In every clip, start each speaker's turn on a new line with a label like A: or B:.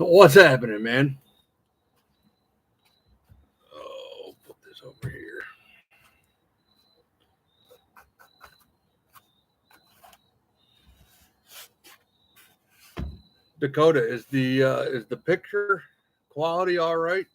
A: What's happening, man? Oh, put this over here. Dakota, is the picture quality all right?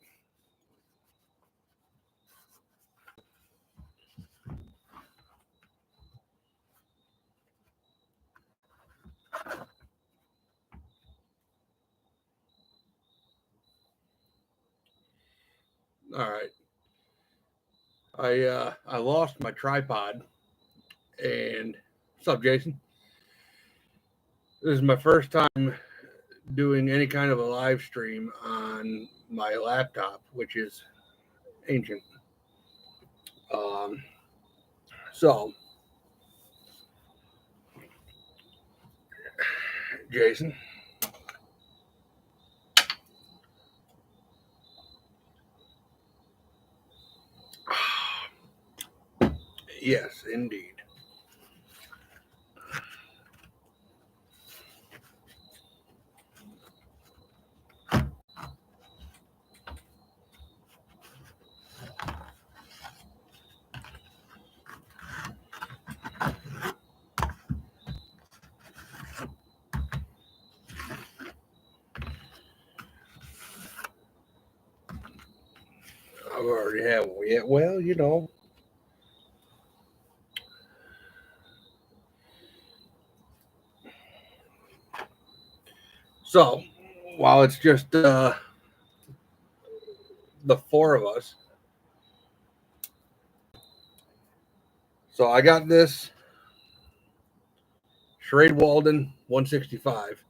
A: All right. I lost my tripod, and what's up, Jason? This is my first time doing any kind of a live stream on my laptop, which is ancient. Um, so, Jason, yes, indeed. I've already had one. Yeah, well, you know. So, while it's just the four of us, so I got this Schrade Walden 165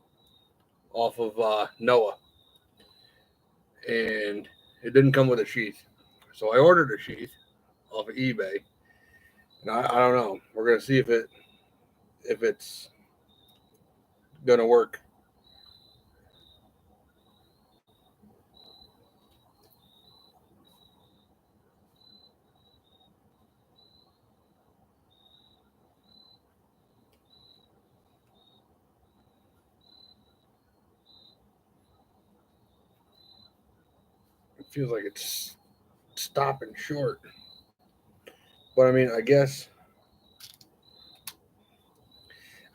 A: off of Noah, and it didn't come with a sheath. So I ordered a sheath off of eBay, and I don't know. We're gonna see if it's gonna work. It feels like it's stopping short, but I mean, I guess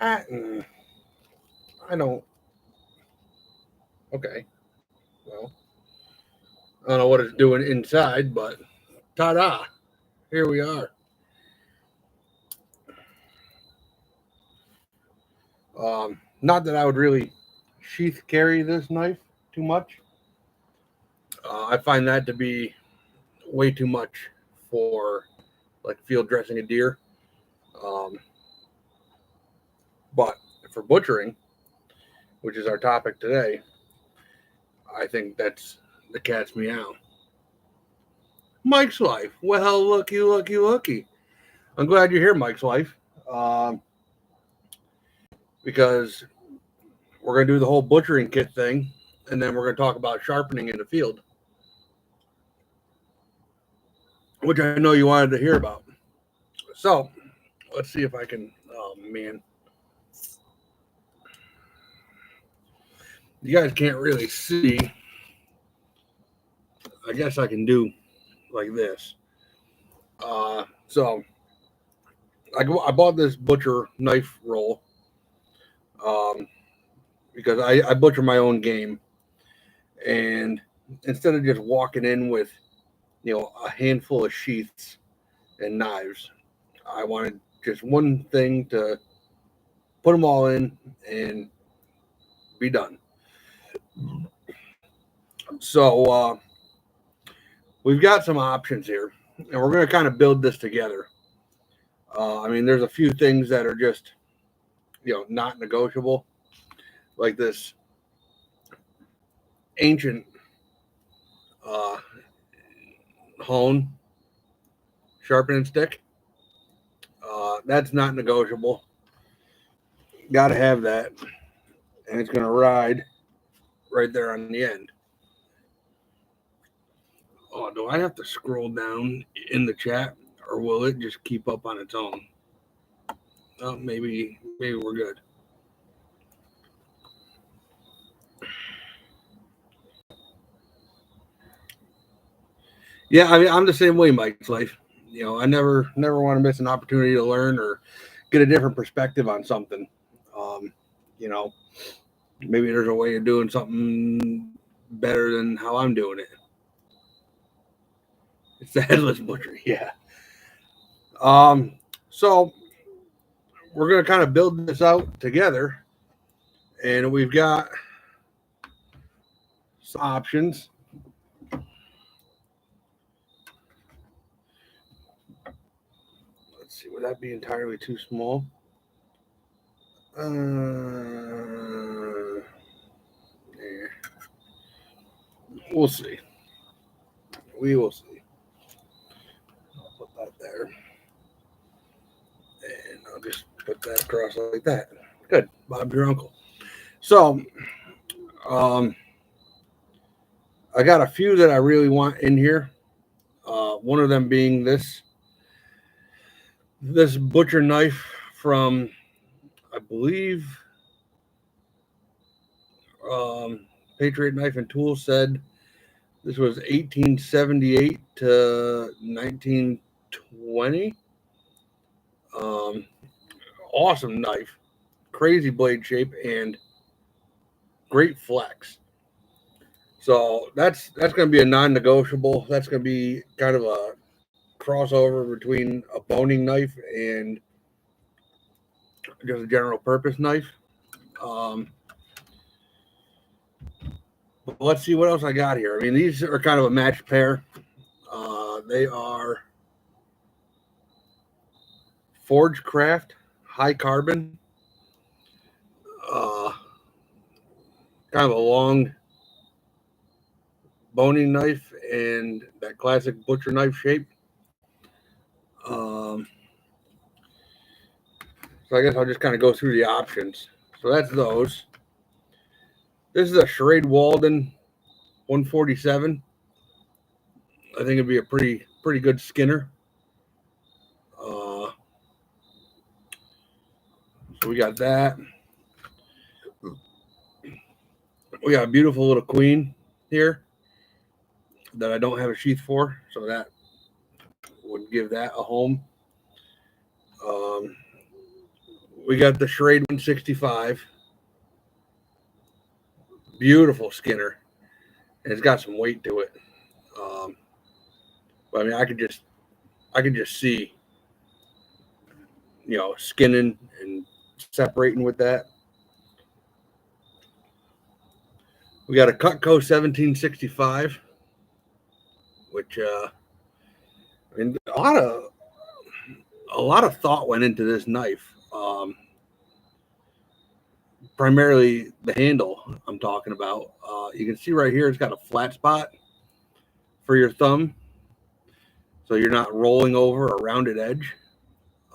A: I don't. Okay, well, I don't know what it's doing inside, but ta-da! Here we are. Not that I would really sheath carry this knife too much. I find that to be way too much for like field dressing a deer. Um, but for butchering, which is our topic today, I think that's the cat's meow. Mike's wife. Well, looky, looky, looky. I'm glad you're here, Mike's wife, because we're going to do the whole butchering kit thing, and then we're going to talk about sharpening in the field, which I know you wanted to hear about. So let's see if I can. Oh, man. You guys can't really see. I guess I can do like this. So I bought this butcher knife roll because I butcher my own game, and instead of just walking in with a handful of sheaths and knives, I wanted just one thing to put them all in and be done. So we've got some options here, and we're going to kind of build this together. I mean, there's a few things that are just not negotiable, like this ancient hone sharpening stick. That's not negotiable. Got to have that, and it's going to ride right there on the end. Oh, do I have to scroll down in the chat, or will it just keep up on its own? Oh, maybe we're good. Yeah, I mean, I'm the same way, Mike. It's life. I never want to miss an opportunity to learn or get a different perspective on something. Um, you know, maybe there's a way of doing something better than how I'm doing it. It's the headless butcher. Yeah. Um, so we're gonna kind of build this out together, and we've got some options. Let's see, would that be entirely too small? Yeah, we'll see. We will see. I'll put that there, and I'll just put that across like that. Good, Bob, your uncle. So, um, I got a few that I really want in here. One of them being this butcher knife from, I believe, um, Patriot Knife and Tool said this was 1878 to 1920. Um, awesome knife, crazy blade shape, and great flex. So that's going to be a non-negotiable. That's going to be kind of a crossover between a boning knife and just a general purpose knife. Um, but let's see what else I got here. I mean, these are kind of a matched pair. They are Forge Craft High Carbon, uh, kind of a long boning knife and that classic butcher knife shape. Um, so I guess I'll just kind of go through the options. So that's those. This is a Schrade Walden 147. I think it'd be a pretty good skinner. Uh, so we got that. We got a beautiful little queen here that I don't have a sheath for, so that would give that a home. Um, we got the Schrade 165. Beautiful skinner. And it's got some weight to it. Um, but I mean, I could just see, skinning and separating with that. We got a Cutco 1765, which I mean, a lot of thought went into this knife. Primarily the handle I'm talking about. You can see right here, it's got a flat spot for your thumb, so you're not rolling over a rounded edge.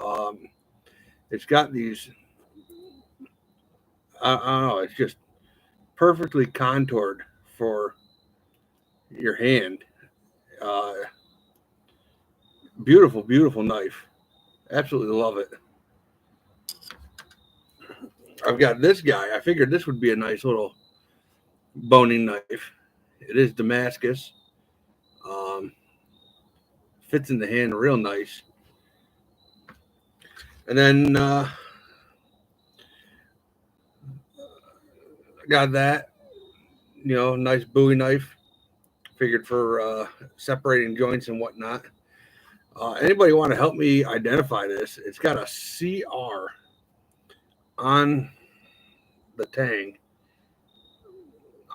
A: Um, it's got these, I don't know, it's just perfectly contoured for your hand. Uh, beautiful, beautiful knife. Absolutely love it. I've got this guy. I figured this would be a nice little boning knife. It is Damascus. Um, fits in the hand real nice. And then I got that, nice Bowie knife. Figured for separating joints and whatnot. Anybody want to help me identify this? It's got a CR on the tang.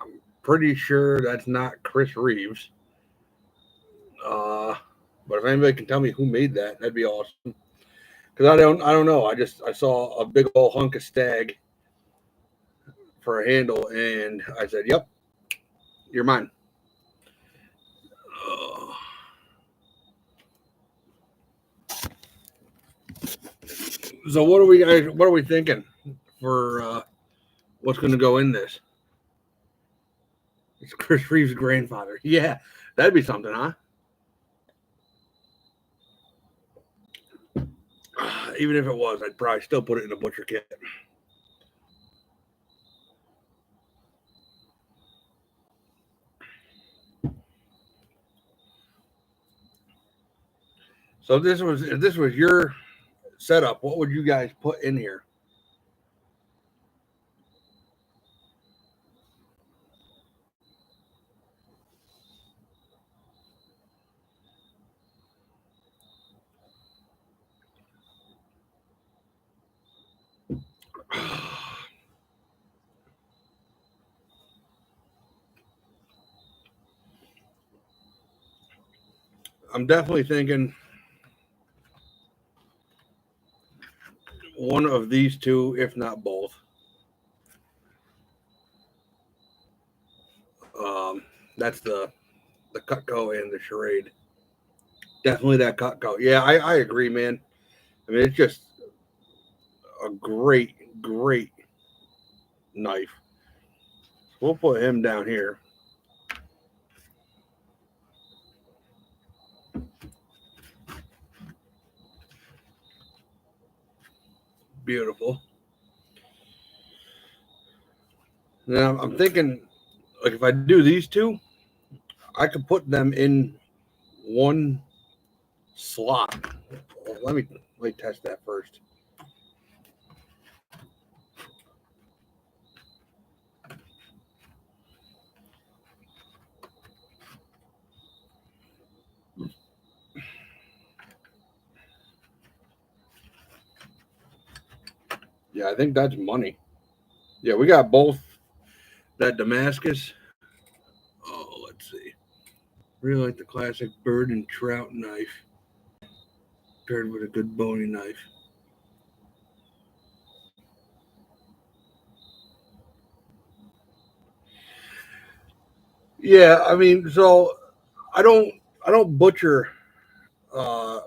A: I'm pretty sure that's not Chris Reeves. Uh, but if anybody can tell me who made that, that'd be awesome. Because I don't know. I saw a big old hunk of stag for a handle, and I said, "Yep, you're mine." Uh, so what are we guys? What are we thinking for what's going to go in this? It's Chris Reeves' grandfather. Yeah, that'd be something, huh? Even if it was, I'd probably still put it in a butcher kit. So if this was your setup, what would you guys put in here? I'm definitely thinking one of these two, if not both. That's the Cutco and the Charade. Definitely that Cutco. Yeah, I agree, man. I mean, it's just a great knife. We'll put him down here. Beautiful. Now I'm thinking, like, if I do these two, I could put them in one slot. Let me test that first. Yeah, I think that's money. Yeah, we got both that Damascus. Oh, let's see. Really like the classic bird and trout knife paired with a good bony knife. Yeah, I mean, so I don't I don't uh,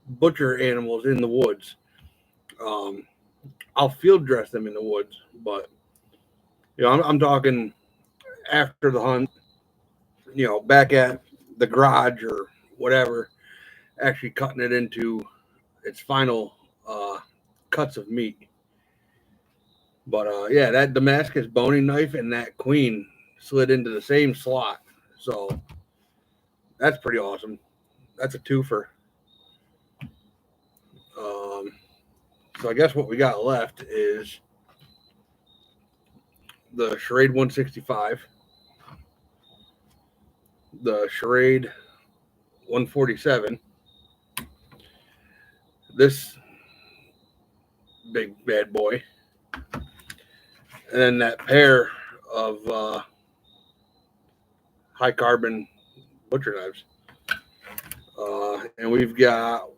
A: butcher animals in the woods. Um, I'll field dress them in the woods, but I'm talking after the hunt. Back at the garage or whatever, actually cutting it into its final uh, cuts of meat. But yeah, that Damascus boning knife and that queen slid into the same slot, so that's pretty awesome. That's a twofer. Um, so I guess what we got left is the Charade 165, the Charade 147, this big bad boy, and then that pair of high carbon butcher knives. And we've got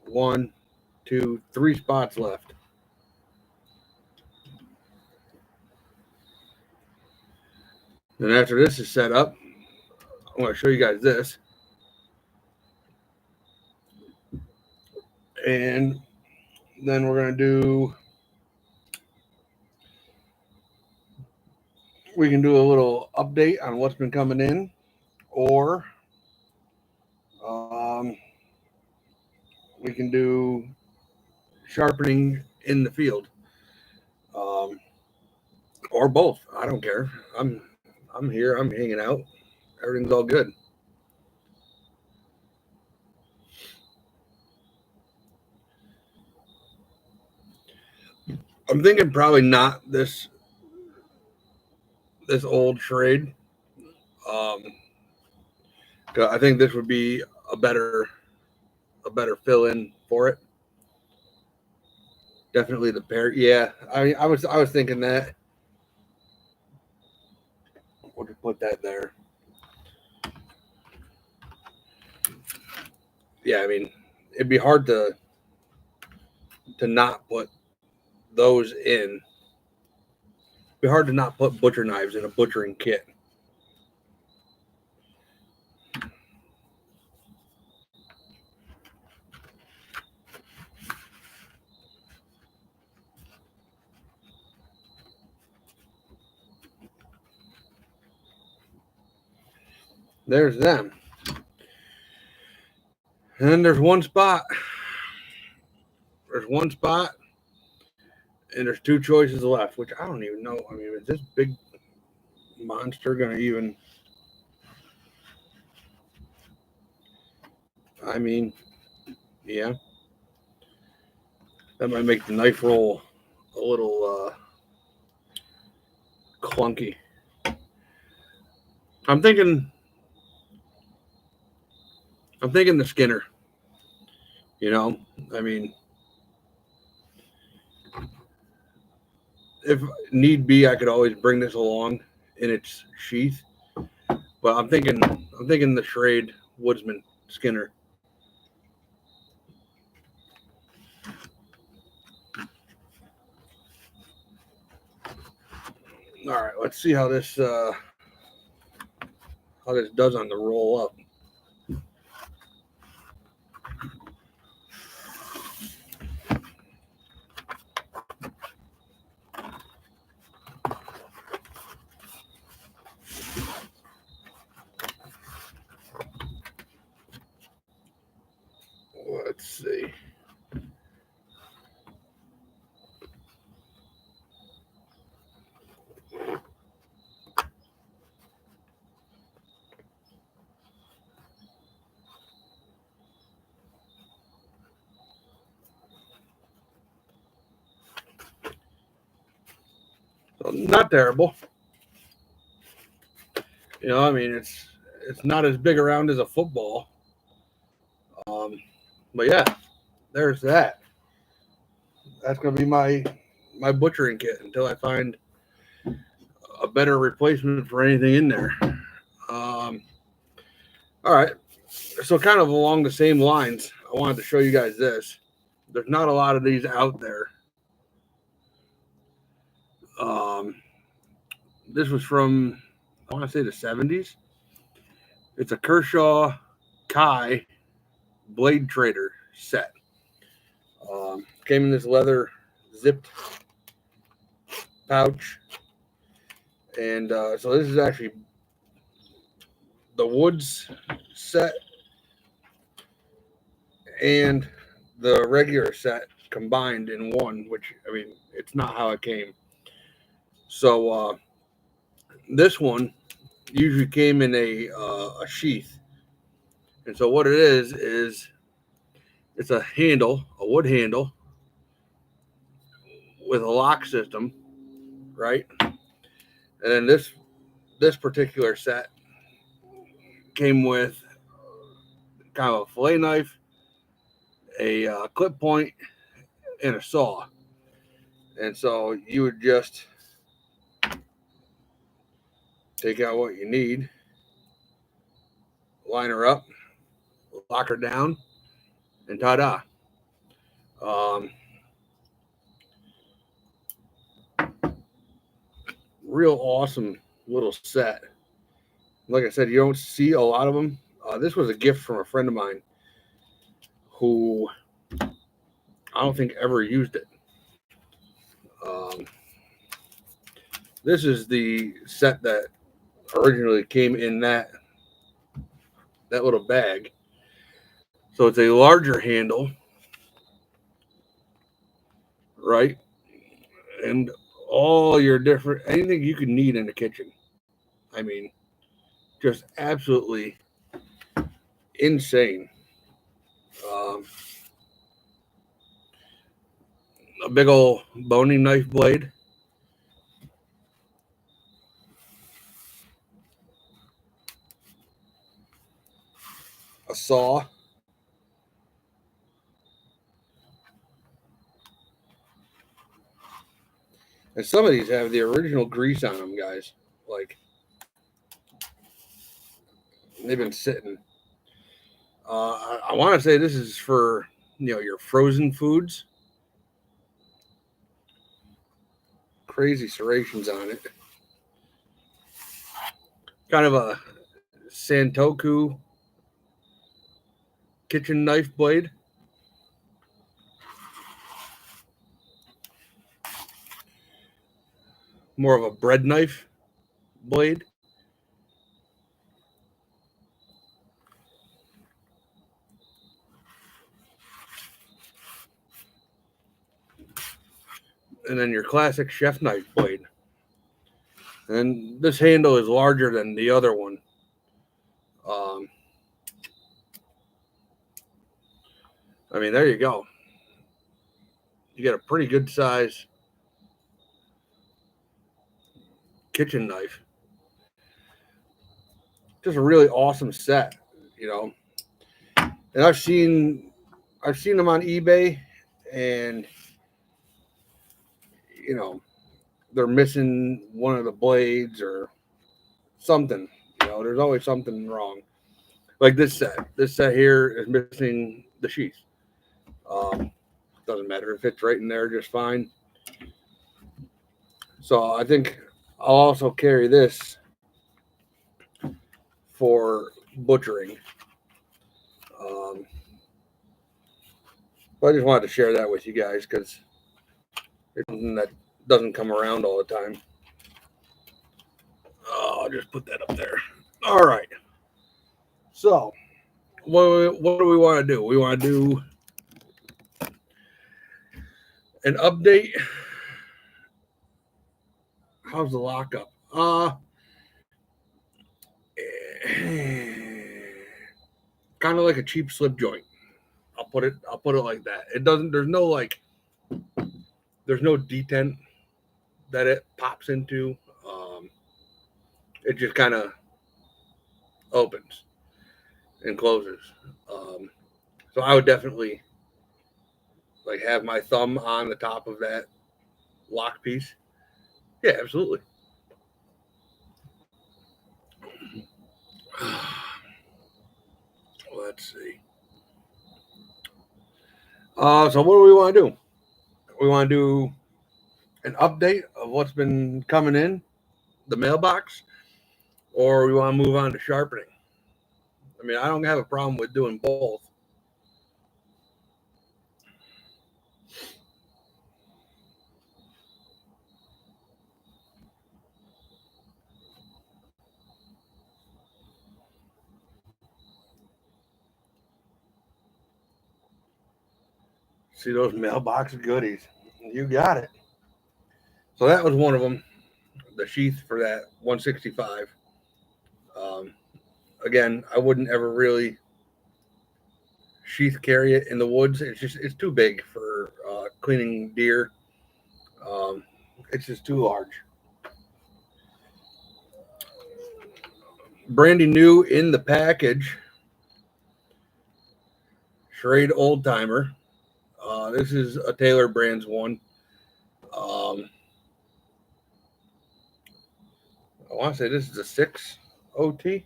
A: one, two, three spots left. And after this is set up, I'm going to show you guys this. And then we're going to we can do a little update on what's been coming in, or um, we can do sharpening in the field, um, or both. I don't care. I'm here. I'm hanging out. Everything's all good. I'm thinking probably not this old charade. Um, I think this would be a better a better fill in for it. Definitely the pair. Yeah, I was thinking that. We'll just put that there. Yeah, I mean, it'd be hard to not put those in. It'd be hard to not put butcher knives in a butchering kit. There's them. And then there's one spot. There's one spot, and there's two choices left, which I don't even know. I mean, is this big monster gonna even? I mean, yeah, that might make the knife roll a little clunky. I'm thinking, I'm thinking the Skinner. You know, I mean, if need be, I could always bring this along in its sheath. But I'm thinking the Schrade Woodsman Skinner. All right, let's see how this does on the roll up. Let's see. So not terrible. You know, I mean, it's not as big around as a football. Um, but yeah, there's that. That's gonna be my butchering kit until I find a better replacement for anything in there. Um, all right. So kind of along the same lines, I wanted to show you guys this. There's not a lot of these out there. Um, this was from I want to say the 70s. It's a Kershaw Kai Blade Trader set. Came in this leather zipped pouch, and so this is actually the Woods set and the regular set combined in one, which I mean, it's not how it came. So this one usually came in a sheath, and so what it is it's a handle, a wood handle with a lock system, right? And then this particular set came with kind of a fillet knife, a clip point, and a saw. And so you would just take out what you need, line her up, lock her down, and ta-da. Um, Real awesome little set. Like I said, you don't see a lot of them. This was a gift from a friend of mine who I don't think ever used it. Um, this is the set that originally came in that little bag. So it's a larger handle, right? And all your different anything you could need in the kitchen. I mean, just absolutely insane. Um, a big old boning knife blade, a saw, and some of these have the original grease on them, guys. Like they've been sitting. I want to say this is for your frozen foods. Crazy serrations on it. Kind of a Santoku kitchen knife blade. More of a bread knife blade. And then your classic chef knife blade. And this handle is larger than the other one. Um, I mean, there you go. You get a pretty good size kitchen knife. Just a really awesome set, you know. And I've seen them on eBay, and you know they're missing one of the blades or something. You know, there's always something wrong. Like this set. This set here is missing the sheath. Doesn't matter. It fits right in there just fine. So I think I'll also carry this for butchering. But I just wanted to share that with you guys because it's something that doesn't come around all the time. Oh, I'll just put that up there. All right. So, what do we want to do? We want to do an update. How's the lockup? Kind of like a cheap slip joint. I'll put it like that. It doesn't. There's no detent that it pops into. It just kind of opens and closes. So I would definitely like have my thumb on the top of that lock piece. Yeah, absolutely. Let's see. So what do we want to do? We want to do an update of what's been coming in the mailbox, or we want to move on to sharpening. I mean, I don't have a problem with doing both. See those mailbox goodies? You got it. So that was one of them. The sheath for that 165. Again, I wouldn't ever really sheath carry it in the woods. It's too big for cleaning deer. It's just too large. Brandy new in the package. Schrade Old Timer. This is a Taylor Brands one. I want to say this is a 6 OT,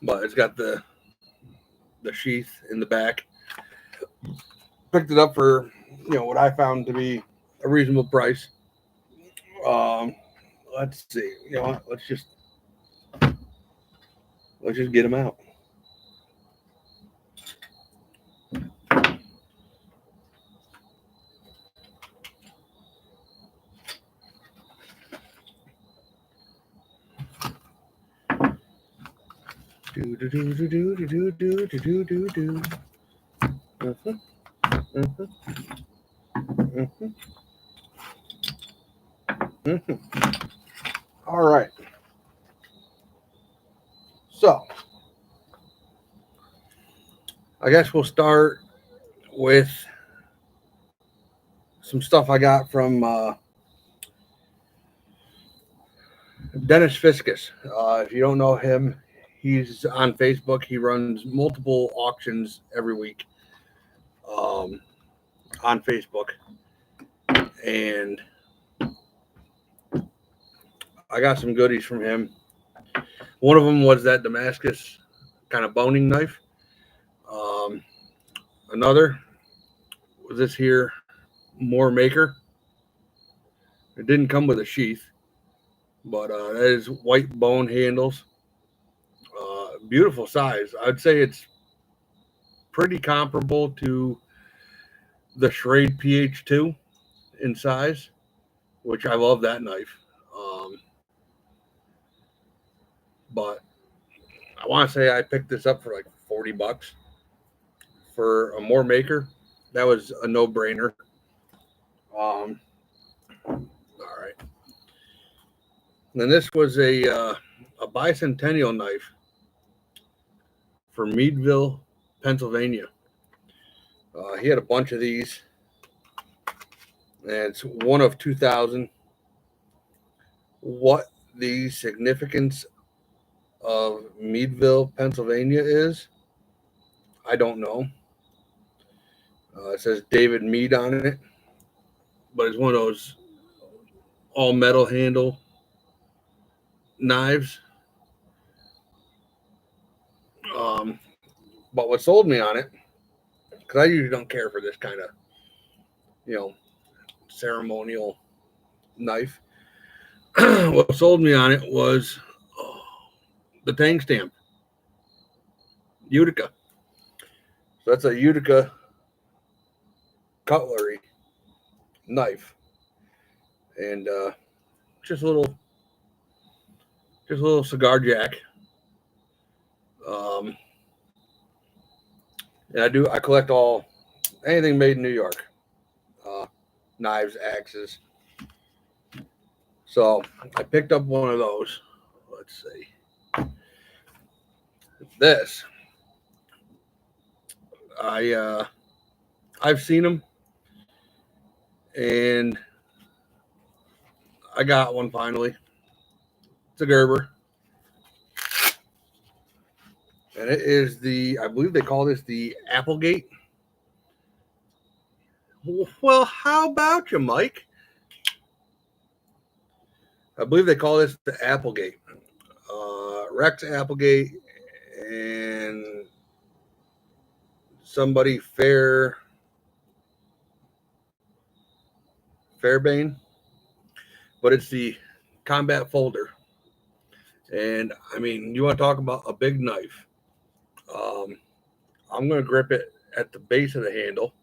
A: but it's got the sheath in the back. Picked it up for what I found to be a reasonable price. Let's see. You know what? Let's just get them out. Do do do do do do do do do do do. All right. So, I guess we'll start with some stuff I got from Dennis Fiscus. If you don't know him, he's on Facebook. He runs multiple auctions every week on Facebook. And I got some goodies from him. One of them was that Damascus kind of boning knife. Another was this here Moore Maker. It didn't come with a sheath, but that is white bone handles. Beautiful size. I'd say it's pretty comparable to the Schrade PH2 in size, which I love that knife. But I want to say I picked this up for like $40 for a Moore Maker. That was a no-brainer. All right. And then this was a bicentennial knife for Meadville, Pennsylvania. He had a bunch of these, and it's one of 2,000. What the significance of Meadville, Pennsylvania is, I don't know. It says David Mead on it, but it's one of those all metal handle knives. But what sold me on it, because I usually don't care for this kind of, ceremonial knife. What sold me on it was the tang stamp, Utica. So that's a Utica cutlery knife, and just a little cigar jack. And I collect anything made in New York, knives, axes. So I picked up one of those. Let's see. This, I've seen them, and I got one finally. It's a Gerber, and it is I believe they call this the Applegate. Well, how about you, Mike? I believe they call this the Applegate. Rex Applegate and somebody Fairbane, but it's the combat folder. And I mean, you want to talk about a big knife? I'm going to grip it at the base of the handle.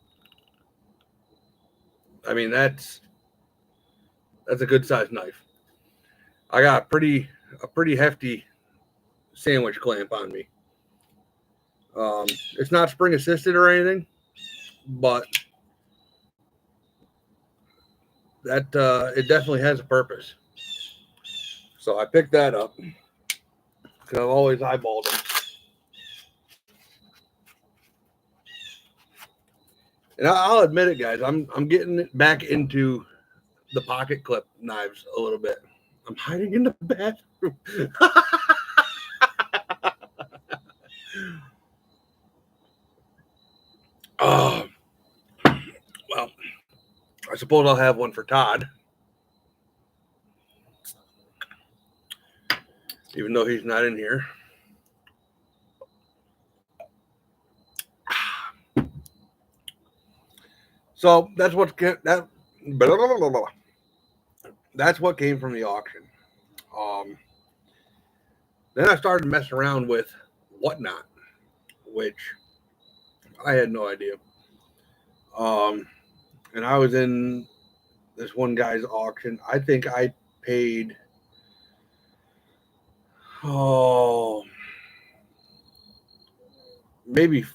A: I mean, that's a good sized knife. I got a pretty hefty sandwich clamp on me. It's not spring assisted or anything, but that it definitely has a purpose. So I picked that up because I've always eyeballed them. And I'll admit it, guys. I'm getting back into the pocket clip knives a little bit. I'm hiding in the bathroom. Well, I suppose I'll have one for Todd, even though he's not in here. So that's what came from the auction. Then I started messing around with Whatnot, which I had no idea. And I was in this one guy's auction. I think I paid maybe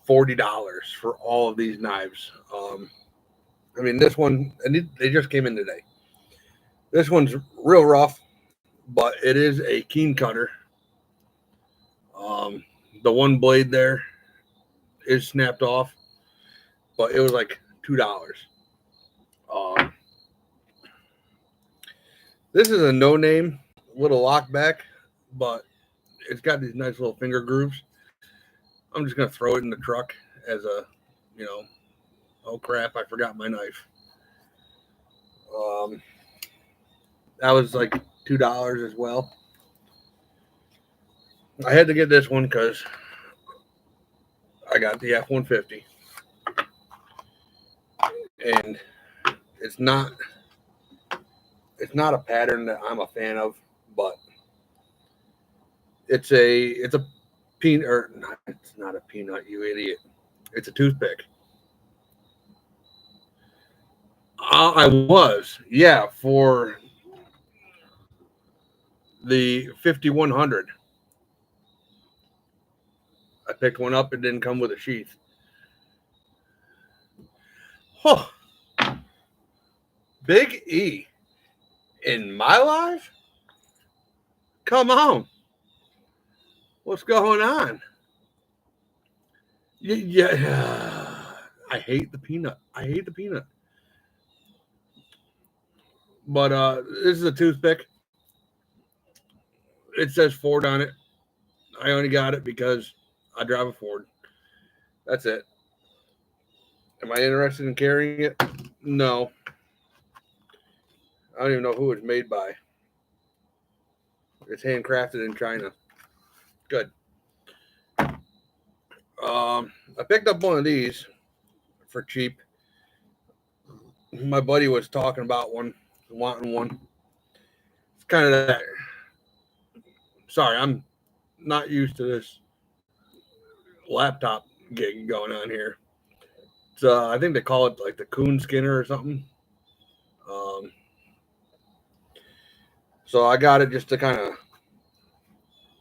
A: $40 for all of these knives. I mean, this one, and they just came in today. This one's real rough, but it is a keen cutter. The one blade there is snapped off, but it was like $2. This is a no-name little lockback, but it's got these nice little finger grooves. I'm just going to throw it in the truck as a, oh crap, I forgot my knife. That was like $2 as well. I had to get this one because I got the F-150. And it's not a pattern that I'm a fan of, but it's a peanut, or not, it's not a peanut, you idiot. It's a toothpick. I was, yeah, for the 5100. I picked one up. It didn't come with a sheath. Oh, Big E in my life? Come on. What's going on? Yeah. I hate the peanut. I hate the peanut. But this is a toothpick. It says Ford on it. I only got it because I drive a Ford. That's it. Am I interested in carrying it? No. I don't even know who it's made by. It's handcrafted in China. Good. I picked up one of these for cheap. My buddy was talking about one, wanting one. It's kind of that. Sorry, I'm not used to this laptop gig going on here. It's, I think they call it like the coon skinner or something. Um, so I got it just to kind of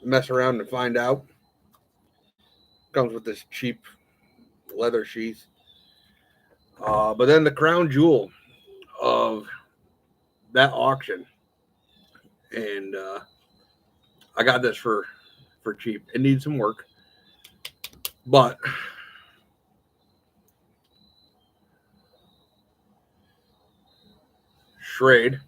A: mess around and find out. Comes with this cheap leather sheath. But then the crown jewel of that auction, and I got this for cheap. It needs some work, but Schrade.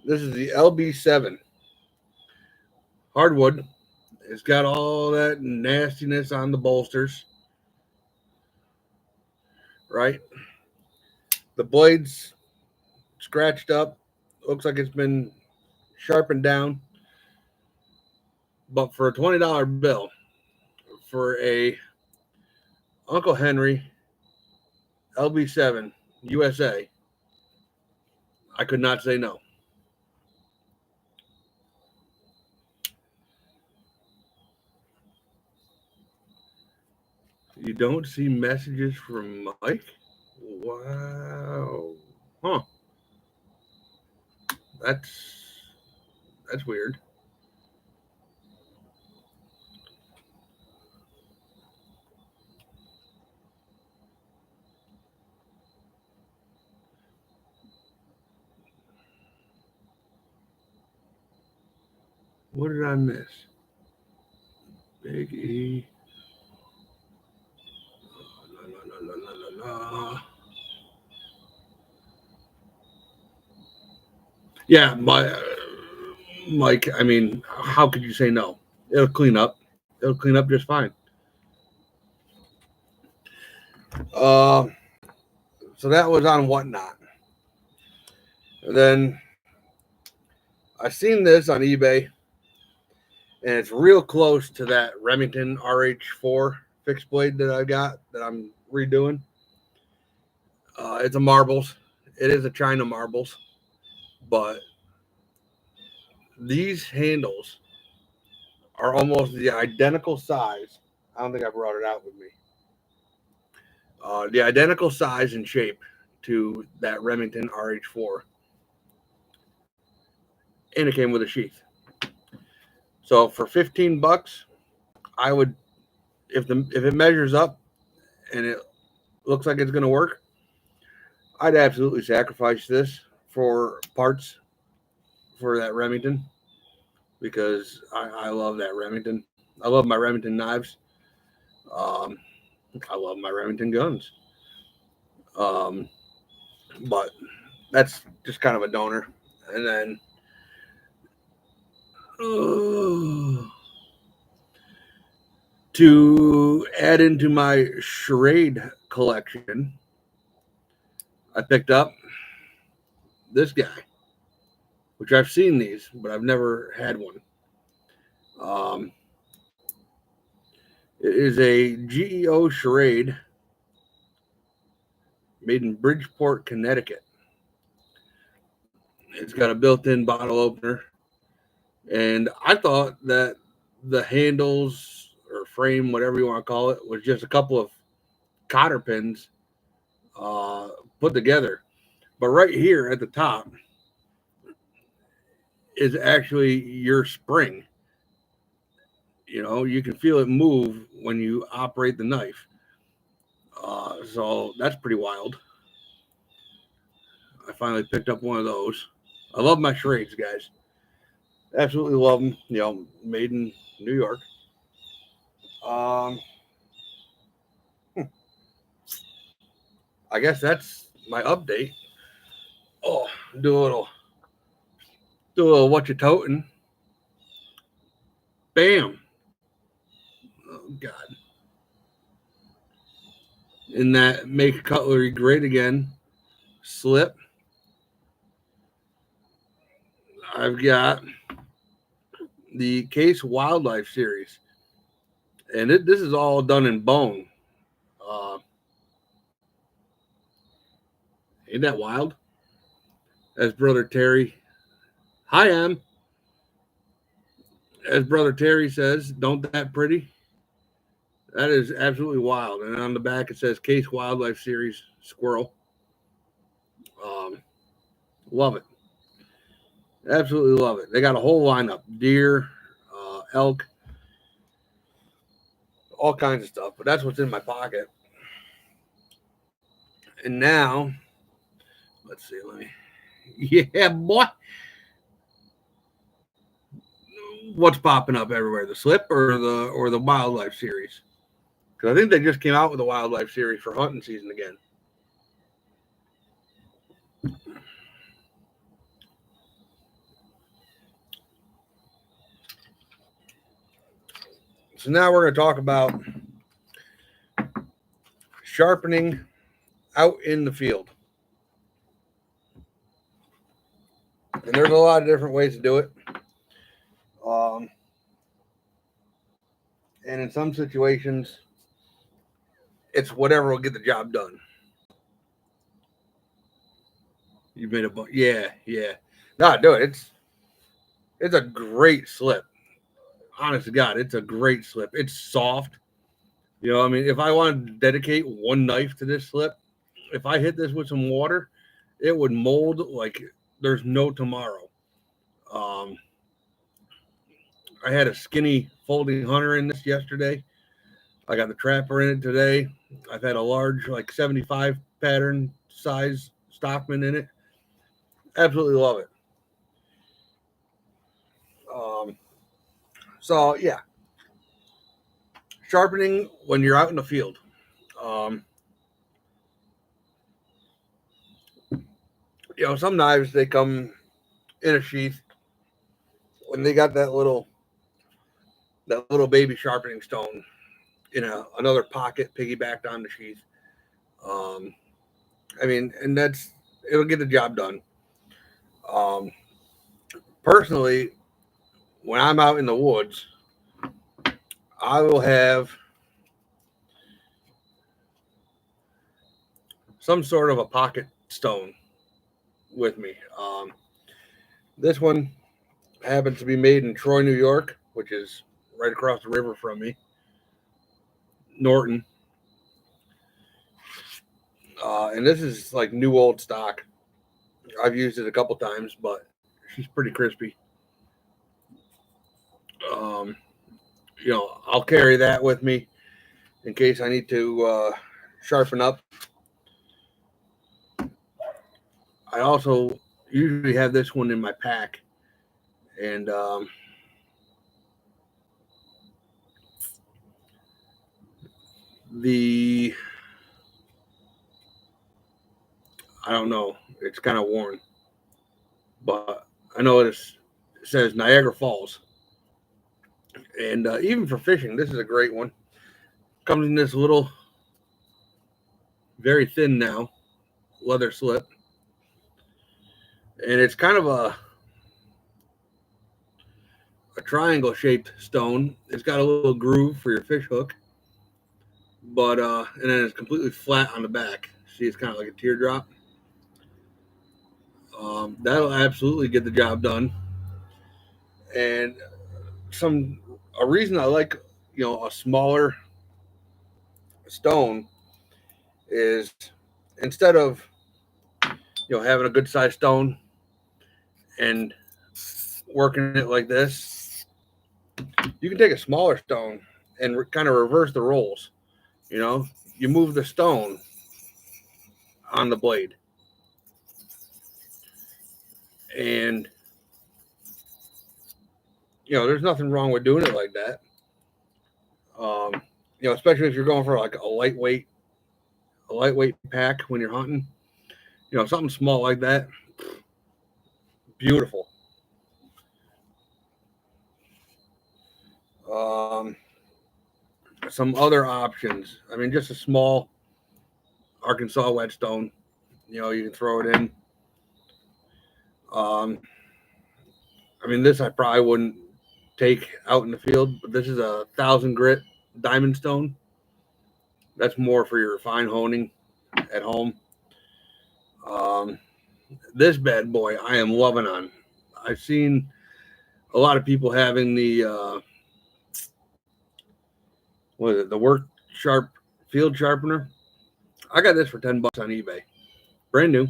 A: This is the LB7 hardwood. It's got all that nastiness on the bolsters, right? The blades scratched up. Looks like it's been sharpened down. But for a $20 bill for a Uncle Henry LB7 USA, I could not say no. You don't see messages from Mike? Wow. Huh. That's weird. What did I miss? Big E. La, la, la, la, la. Yeah, Mike. I mean, how could you say no? It'll clean up. It'll clean up just fine. Uh, so that was on Whatnot. And then I seen this on eBay, and it's real close to that Remington RH4 fixed blade that I got that I'm redoing. It's a marbles. It is a China marbles, but these handles are almost the identical size. I don't think I brought it out with me. The identical size and shape to that Remington RH4, and it came with a sheath. So for $15, I would, if it measures up and it looks like it's going to work, I'd absolutely sacrifice this for parts for that Remington because I love that Remington. I love my Remington knives. Um, I love my Remington guns. Um, but that's just kind of a donor. And then to add into my charade collection, I picked up this guy, which I've seen these, but I've never had one. It is a GEO charade made in Bridgeport, Connecticut. It's got a built-in bottle opener, and I thought that the handles or frame, whatever you want to call it, was just a couple of cotter pins put together. But right here at the top is actually your spring. You know, you can feel it move when you operate the knife. So that's pretty wild. I finally picked up one of those. I love my charades, guys. Absolutely love them. You know, made in New York. Um, I guess that's my update. Oh, do a little, do a little what you toting. Bam. Oh God. In that make cutlery great again. Slip. I've got the Case Wildlife series, and this is all done in bone. Uh, ain't that wild? As brother Terry, hi Em. As brother Terry says, don't that pretty? That is absolutely wild. And on the back it says Case Wildlife Series squirrel. Um, love it. Absolutely love it. They got a whole lineup: deer, elk, all kinds of stuff. But that's what's in my pocket. And now, let's see. Let me. Yeah, boy. What's popping up everywhere? The slip or the wildlife series? Because I think they just came out with a wildlife series for hunting season again. So now we're going to talk about sharpening out in the field. And there's a lot of different ways to do it. Um, and in some situations, it's whatever will get the job done. You made a yeah, yeah. No, do it. It's a great slip. Honest to God, it's a great slip. It's soft. You know, I mean, if I wanted to dedicate one knife to this slip, if I hit this with some water, it would mold like there's no tomorrow. Um, I had a skinny folding hunter in this yesterday. I got the trapper in it today. I've had a large, like 75 pattern size Stockman in it. Absolutely love it. Um, so, yeah, sharpening when you're out in the field. Um, you know, some knives, they come in a sheath when they got that little baby sharpening stone in another pocket piggybacked on the sheath. Um, I mean, and it'll get the job done. Um, personally, when I'm out in the woods, I will have some sort of a pocket stone with me. This one happens to be made in Troy, New York, which is right across the river from me. Norton. And this is like new old stock. I've used it a couple times, but she's pretty crispy. Um, you know, I'll carry that with me in case I need to sharpen up. I also usually have this one in my pack, and the I don't know, it's kind of worn, but I know it says Niagara Falls, and even for fishing, this is a great one. Comes in this little, very thin now, leather slip, and it's kind of a triangle shaped stone. It's got a little groove for your fish hook, but and then it's completely flat on the back. See, it's kind of like a teardrop. That'll absolutely get the job done. And a reason I like a smaller stone is instead of having a good sized stone and working it like this, you can take a smaller stone and kind of reverse the roles. You move the stone on the blade, and there's nothing wrong with doing it like that. Especially if you're going for like a lightweight pack when you're hunting. Something small like that, beautiful. Um, some other options. I mean, just a small Arkansas whetstone. You can throw it in. Um, I mean, this I probably wouldn't take out in the field, but this is a 1,000 grit diamond stone. That's more for your fine honing at home. Um, this bad boy, I am loving on. I've seen a lot of people having the what is it? The work sharp field sharpener. I got this for $10 on eBay, brand new.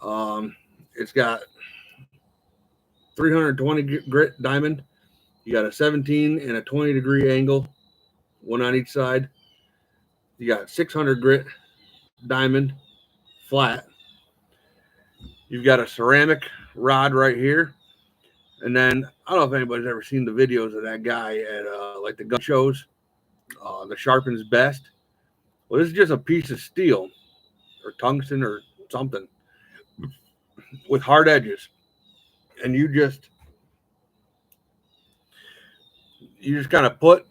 A: Um, it's got 320 grit diamond. You got a 17 and a 20-degree angle, one on each side. You got 600 grit diamond, flat. You've got a ceramic rod right here. And then I don't know if anybody's ever seen the videos of that guy at like the gun shows, the Sharpen's Best. Well, this is just a piece of steel or tungsten or something with hard edges. And you just kind of let's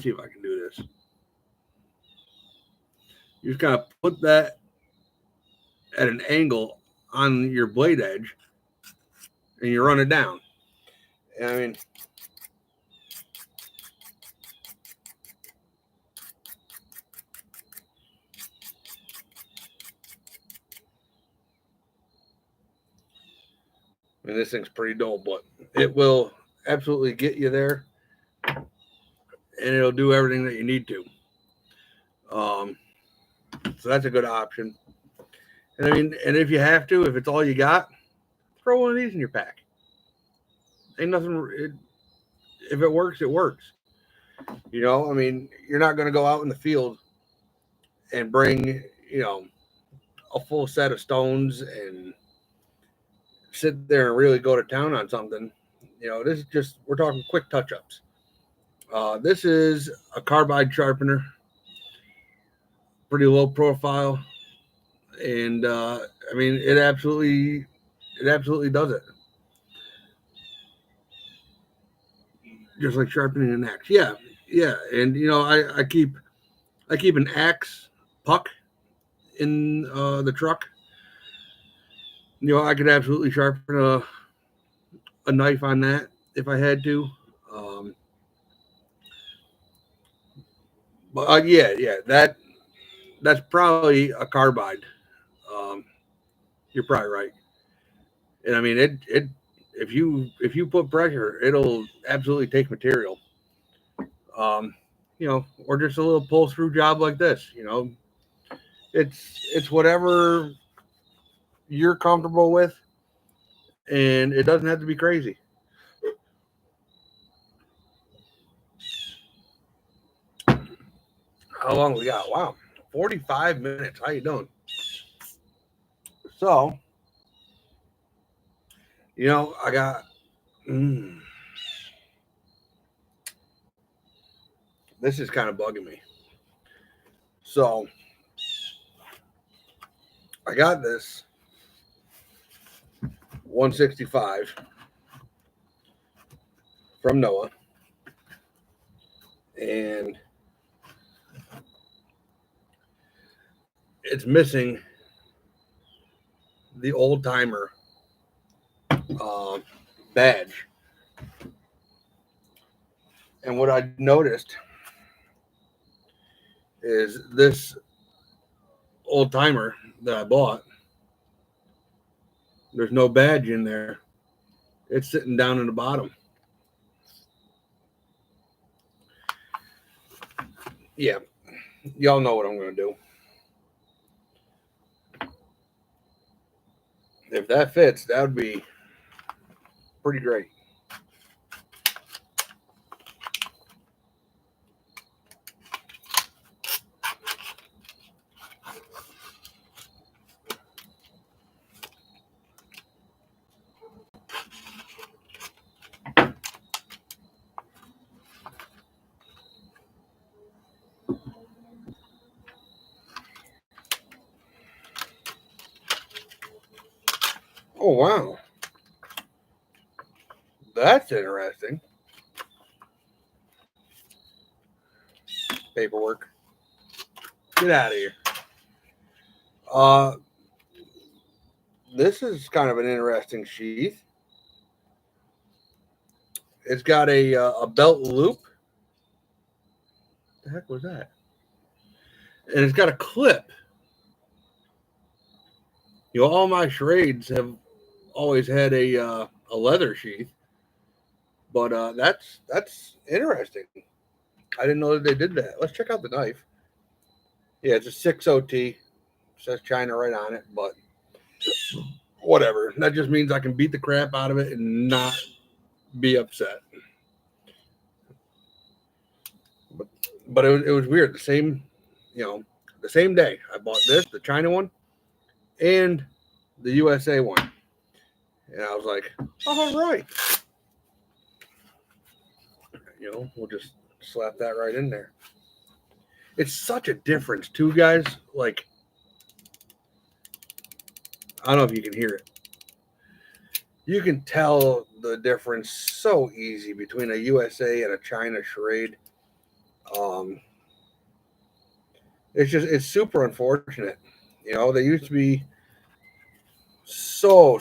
A: see if I can do this. You just kind of put that at an angle on your blade edge and you run it down. I mean, this thing's pretty dull, but it will absolutely get you there, and it'll do everything that you need to. So that's a good option. And I mean, and if you have to, if it's all you got, throw one of these in your pack. Ain't nothing. If it works, it works. I mean, you're not going to go out in the field and bring, a full set of stones and sit there and really go to town on something. This is just, we're talking quick touch ups. This is a carbide sharpener, pretty low profile. And I mean, it absolutely does it. Just like sharpening an axe. Yeah. Yeah. And, I keep an axe puck in the truck. I could absolutely sharpen a knife on that if I had to. But yeah, that's probably a carbide. Um, you're probably right. And I mean, it if you put pressure, it'll absolutely take material. Um, or just a little pull through job like this. It's whatever you're comfortable with, and it doesn't have to be crazy. How long we got? Wow, 45 minutes. How you doing? So, I got. This is kind of bugging me. So, I got this 165 from Noah, and it's missing the old timer badge. And what I noticed is this old timer that I bought, there's no badge in there. It's sitting down in the bottom. Yeah, y'all know what I'm going to do. If that fits, that would be pretty great. Oh, wow. That's interesting. Paperwork. Get out of here. Uh, this is kind of an interesting sheath. It's got a belt loop. What the heck was that? And it's got a clip. You know, all my charades have always had a leather sheath, but that's interesting. I didn't know that they did that. Let's check out the knife. Yeah, it's a 6OT. It says China right on it, but whatever. That just means I can beat the crap out of it and not be upset. But it was weird. The same day I bought this, the China one, and the USA one, and I was like, all right, we'll just slap that right in there. It's such a difference, too, guys. Like, I don't know if you can hear it. You can tell the difference so easy between a USA and a China charade. It's super unfortunate. They used to be so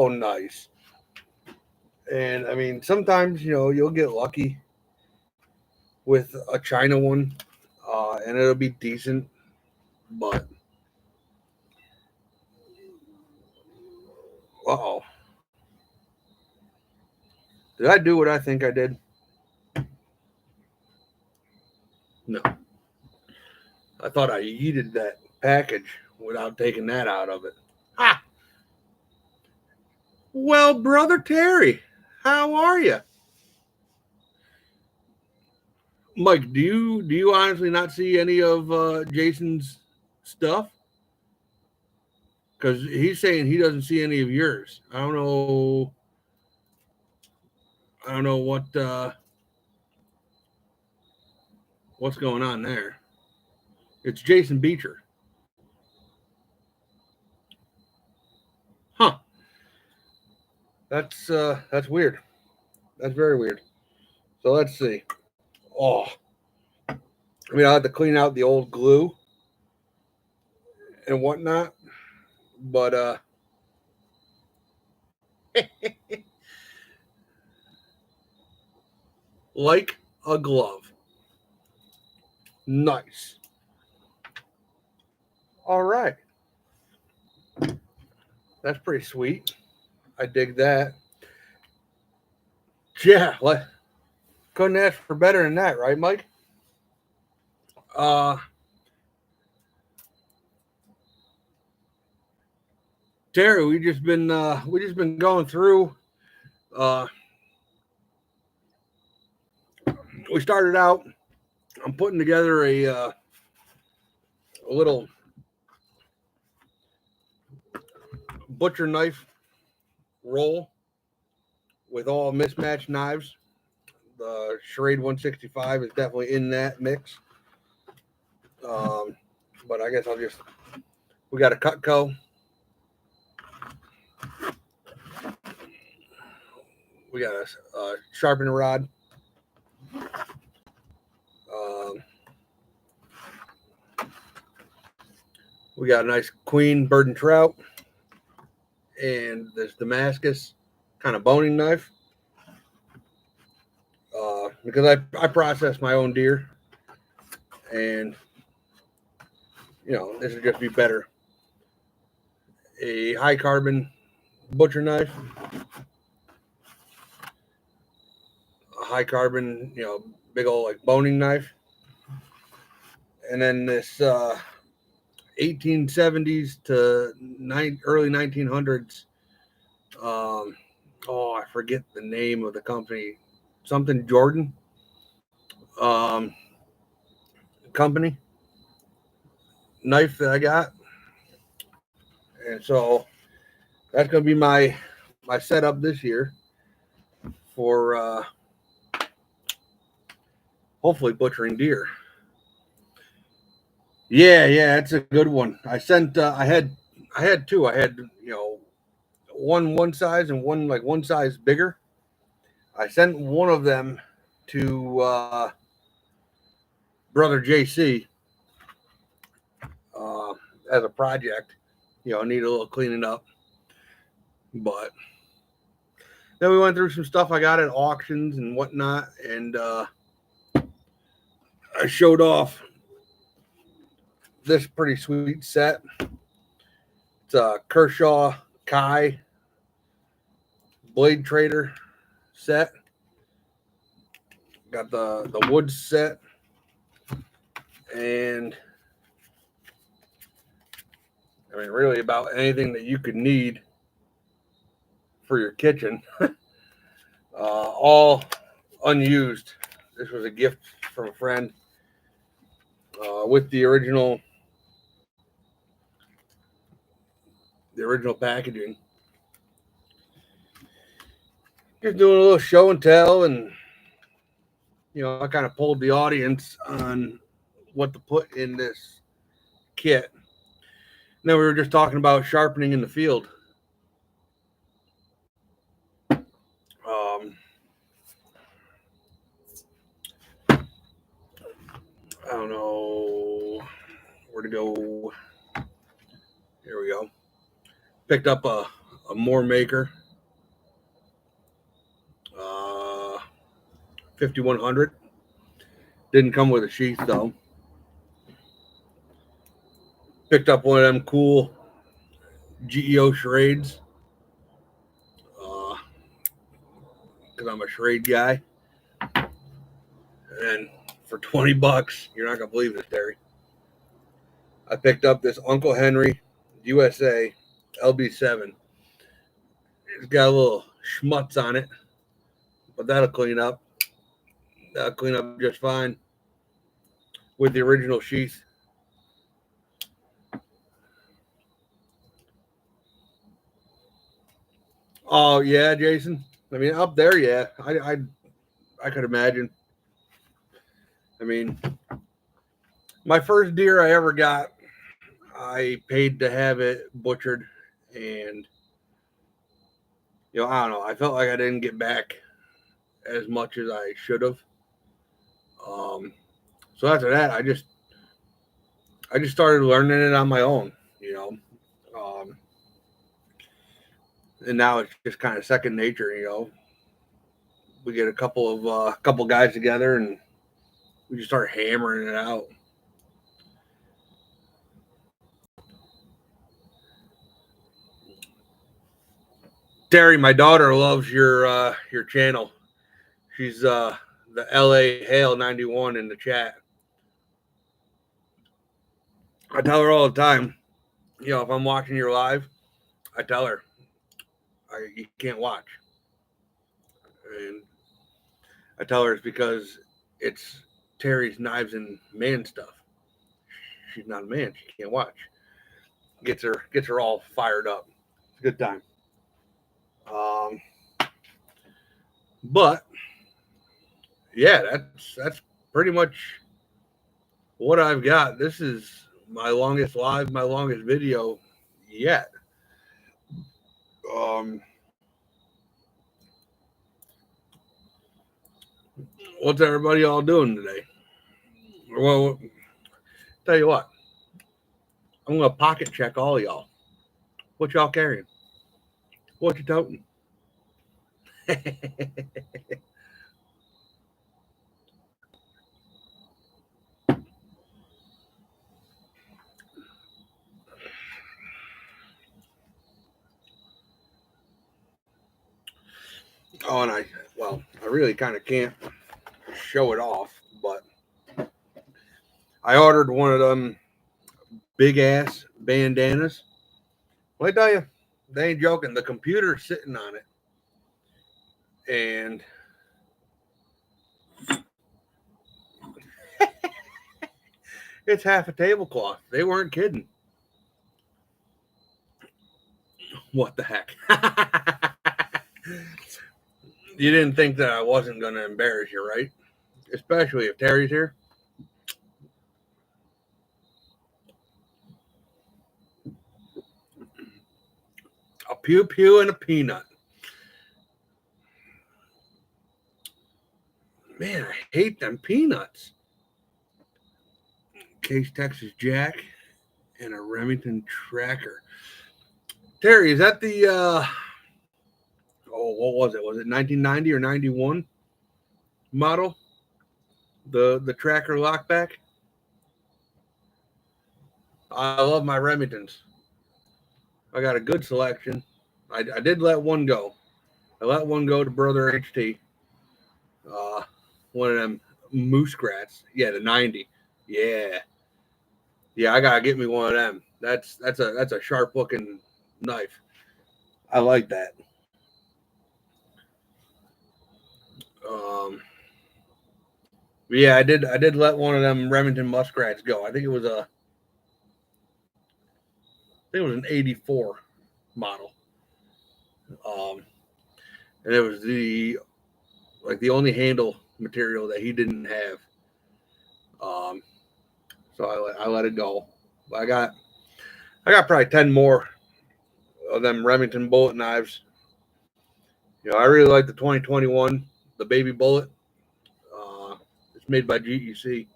A: nice. And I mean, sometimes, you'll get lucky with a China one, and it'll be decent. But, uh-oh. Did I do what I think I did? No. I thought I yeeted that package without taking that out of it. Ha! Well, Brother Terry, how are you? Mike, do you honestly not see any of Jason's stuff? Because he's saying he doesn't see any of yours. I don't know. I don't know what's going on there. It's Jason Beecher. Huh. That's weird. That's very weird. So let's see. Oh, I mean, I had to clean out the old glue and whatnot, but like a glove. Nice. All right. That's pretty sweet. I dig that. Yeah, couldn't ask for better than that, right, Mike? Uh, Terry, we just been going through. Uh, we started out. I'm putting together a little butcher knife roll with all mismatched knives. The Charade 165 is definitely in that mix. But I guess we got a Cutco. We got a sharpening rod. Um, we got a nice queen bird and trout. And this Damascus kind of boning knife. Because I process my own deer. And, this would just be better. A high carbon butcher knife. A high carbon, big old like boning knife. And then this 1870s to early 1900s. I forget the name of the company. Something Jordan company knife that I got. And so that's going to be my setup this year for hopefully butchering deer. Yeah, it's a good one. I had two. I had one size and one size bigger. I sent one of them to brother JC uh, as a project. Need a little cleaning up. But then we went through some stuff I got at auctions and whatnot, and I showed off this pretty sweet set. It's a Kershaw Kai Blade Trader set. Got the wood set, and I mean, really about anything that you could need for your kitchen, all unused. This was a gift from a friend with the original packaging. Just doing a little show and tell, and I kind of polled the audience on what to put in this kit. And then we were just talking about sharpening in the field. I don't know where to go. Here we go. Picked up a More Maker 5100. Didn't come with a sheath though. Picked up one of them cool GEO charades because I'm a charade guy. And for $20, you're not gonna believe this, Terry. I picked up this Uncle Henry USA LB7. It's got a little schmutz on it, but that'll clean up. That'll clean up just fine with the original sheath. Oh yeah, Jason. I mean, up there, yeah. I could imagine. I mean, my first deer I ever got, I paid to have it butchered, and I don't know. I felt like I didn't get back as much as I should have. So after that, I just started learning it on my own, and now it's just kind of second nature. We get a couple guys together and we just start hammering it out. Terry, my daughter loves your channel. She's the LA Hale 91 in the chat. I tell her all the time, if I'm watching your live, I tell her you can't watch. And I tell her it's because it's Terry's knives and man stuff. She's not a man. She can't watch. Gets her all fired up. It's a good time. But yeah, that's pretty much what I've got. This is my longest live, my longest video yet. What's everybody all doing today? Well, tell you what, I'm gonna pocket check all of y'all. What y'all carrying? What you toting? Oh, and I really kind of can't show it off, but I ordered one of them big ass bandanas. Well, I tell you, they ain't joking. The computer's sitting on it, and it's half a tablecloth. They weren't kidding. What the heck? You didn't think that I wasn't going to embarrass you, right? Especially if Terry's here. A pew pew and a peanut. Man, I hate them peanuts. Case Texas Jack and a Remington Tracker. Terry, is that the what was it? Was it 1990 or 91 model? The Tracker lockback? I love my Remingtons. I got a good selection. I did let one go. I let one go to Brother HT. One of them moose grats. Yeah, the 90. Yeah. Yeah, I gotta get me one of them. That's a sharp looking knife. I like that. Yeah, I did let one of them Remington muskrats go. I think it was an 84 model. And it was the only handle material that he didn't have. So I let it go. I got probably 10 more of them Remington bullet knives. I really like the 2021, the baby bullet. It's made by GEC.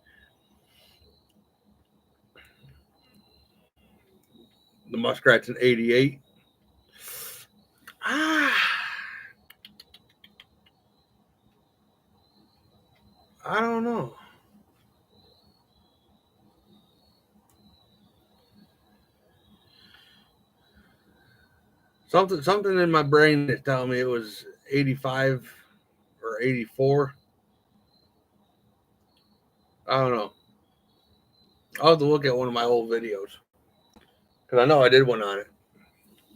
A: The muskrat's an 88. I don't know. Something in my brain is telling me it was 85 or 84. I don't know. I'll have to look at one of my old videos because I know I did one on it.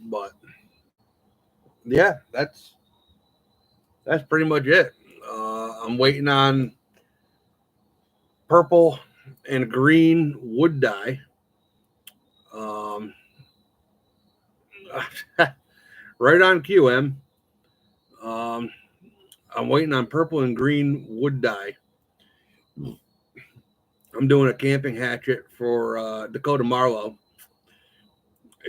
A: But yeah, that's pretty much it. I'm waiting on purple and green wood dye. Right on QM. I'm waiting on purple and green wood dye. I'm doing a camping hatchet for Dakota Marlowe,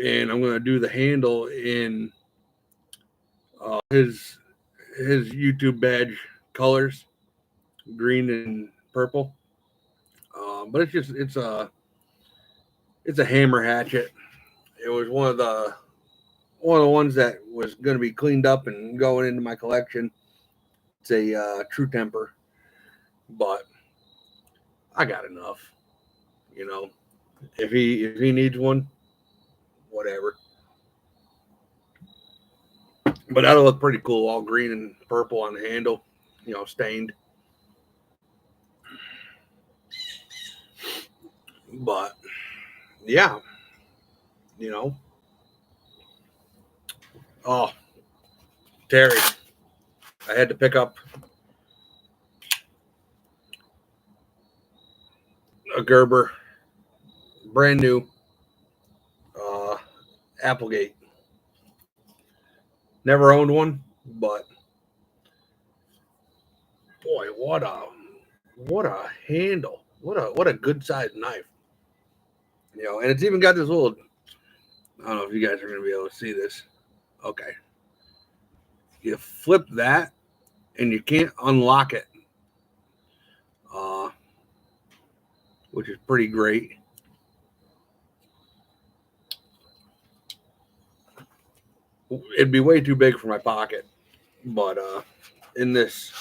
A: and I'm going to do the handle in his YouTube badge colors, green and purple. But it's a hammer hatchet. It was one of the ones that was going to be cleaned up and going into my collection. It's a True Temper, but I got enough. If he needs one, whatever. But that'll look pretty cool, all green and purple on the handle, stained. But yeah, oh, Terry, I had to pick up a Gerber, brand new Applegate. Never owned one, but boy, what a handle! What a good sized knife. And it's even got this little. I don't know if you guys are going to be able to see this. Okay, you flip that, and you can't unlock it, which is pretty great. It'd be way too big for my pocket, but in this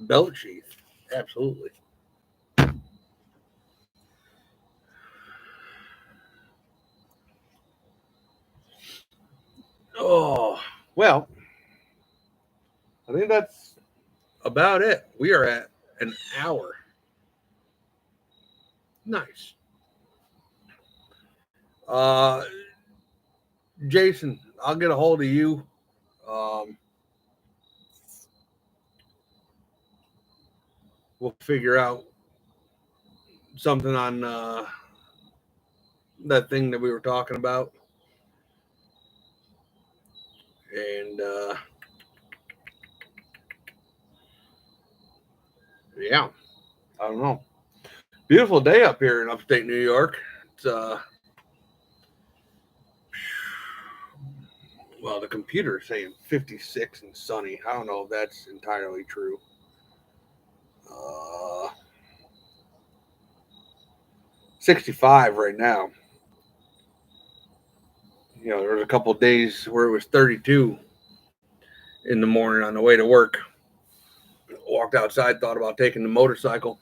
A: belt sheath, absolutely. Oh, well, I think that's about it. We are at an hour. Nice. Jason, I'll get a hold of you. We'll figure out something on that thing that we were talking about. And yeah, I don't know. Beautiful day up here in upstate New York. It's Well, the computer is saying 56 and sunny. I don't know if that's entirely true. 65 right now. You know, there was a couple of days where it was 32 in the morning on the way to work. Walked outside, thought about taking the motorcycle.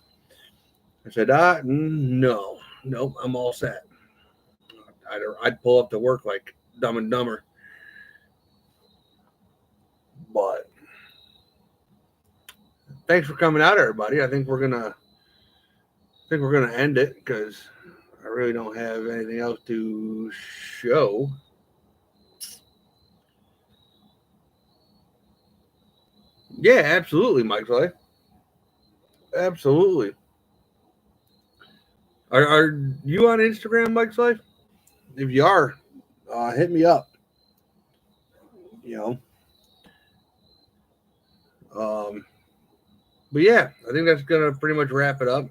A: I said, no, nope, I'm all set. I'd pull up to work like Dumb and Dumber. But thanks for coming out, everybody. I think we're gonna end it because I really don't have anything else to show. Yeah, absolutely, Mike Slay. Absolutely. Are you on Instagram, Mike Slay? If you are, hit me up. You know. But yeah, I think that's gonna pretty much wrap it up.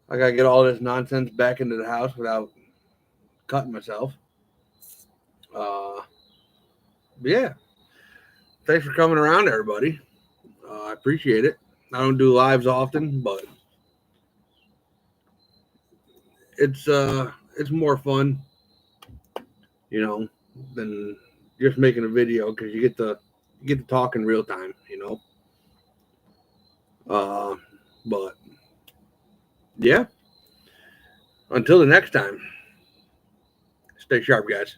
A: I gotta get all this nonsense back into the house without cutting myself. But yeah, thanks for coming around, everybody. I appreciate it. I don't do lives often, but it's more fun, you know, than just making a video because you get to talk in real time, you know. But yeah, until the next time, stay sharp, guys.